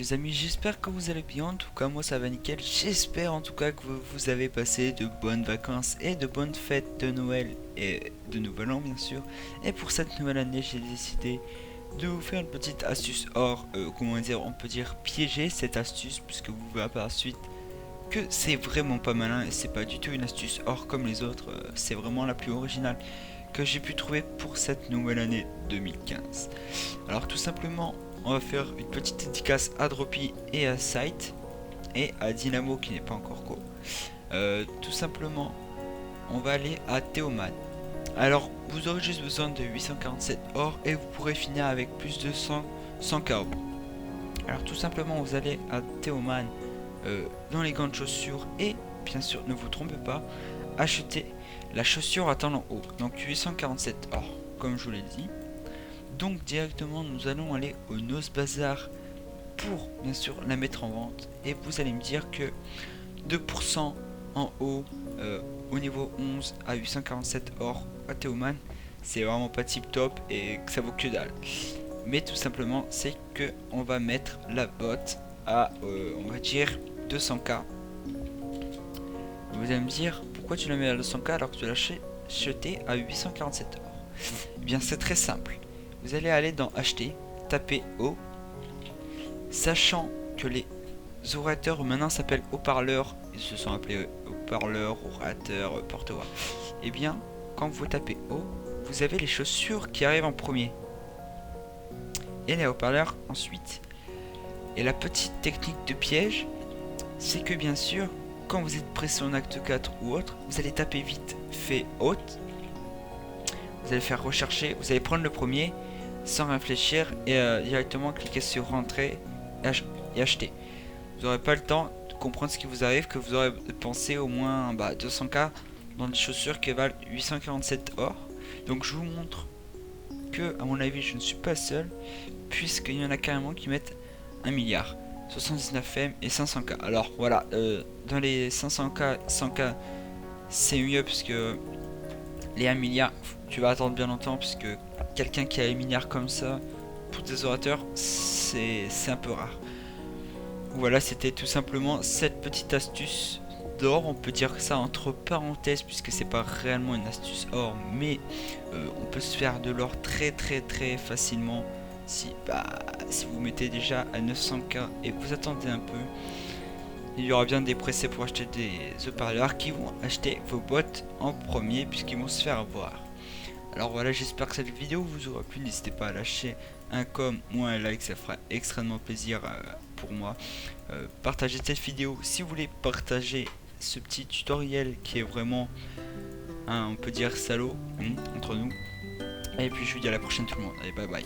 les amis, j'espère que vous allez bien. En tout cas moi ça va nickel. J'espère en tout cas que vous avez passé de bonnes vacances et de bonnes fêtes de Noël et de Nouvel An bien sûr. Et pour cette nouvelle année j'ai décidé de vous faire une petite astuce or, comment dire, on peut dire piéger cette astuce, puisque vous verrez par la suite que c'est vraiment pas malin et c'est pas du tout une astuce or comme les autres. C'est vraiment la plus originale que j'ai pu trouver pour cette nouvelle année 2015. Alors tout simplement, on va faire une petite dédicace à Droppy et à Sight et à Dynamo qui n'est pas encore co. Tout simplement, on va aller à Théoman. Alors vous aurez juste besoin de 847 or et vous pourrez finir avec plus de 100 KO. Alors tout simplement, vous allez à Théoman dans les grandes chaussures et bien sûr ne vous trompez pas, achetez la chaussure à talons haut, donc 847 or comme je vous l'ai dit. Donc directement nous allons aller au Nose Bazar pour bien sûr la mettre en vente et vous allez me dire que 2% en haut au niveau 11 à 847 or à Théoman, c'est vraiment pas tip top et que ça vaut que dalle. Mais tout simplement c'est que on va mettre la botte à on va dire 200k. Vous allez me dire pourquoi tu la mets à 200k alors que tu l'as acheté à 847 or. Eh bien c'est très simple. Vous allez aller dans acheter, taper haut, sachant que les orateurs maintenant s'appellent haut-parleurs, ils se sont appelés haut-parleurs, orateurs, porte-voix. Et bien quand vous tapez haut, vous avez les chaussures qui arrivent en premier et les haut-parleurs ensuite. Et la petite technique de piège, c'est que bien sûr quand vous êtes pressé en acte 4 ou autre, vous allez taper vite fait haute, vous allez faire rechercher, vous allez prendre le premier sans réfléchir et directement cliquer sur rentrer et acheter. Vous n'aurez pas le temps de comprendre ce qui vous arrive, que vous aurez pensé au moins 200k dans des chaussures qui valent 847 or. Donc je vous montre que à mon avis je ne suis pas seul, puisqu'il y en a carrément qui mettent 1 milliard, 79M et 500k. Alors voilà, dans les 500k, 100k c'est mieux puisque les 1 milliard tu vas attendre bien longtemps, puisque quelqu'un qui a 1 milliard comme ça pour des orateurs c'est un peu rare. Voilà, c'était tout simplement cette petite astuce d'or, on peut dire ça entre parenthèses puisque c'est pas réellement une astuce or, mais on peut se faire de l'or très facilement si vous mettez déjà à 900k et vous attendez un peu. Il y aura bien des pressés pour acheter des haut-parleurs qui vont acheter vos bottes en premier puisqu'ils vont se faire avoir. Alors voilà, j'espère que cette vidéo vous aura plu. N'hésitez pas à lâcher un com ou un like, ça fera extrêmement plaisir pour moi. Partagez cette vidéo si vous voulez partager ce petit tutoriel qui est vraiment on peut dire salaud entre nous. Et puis je vous dis à la prochaine tout le monde. Allez, bye bye.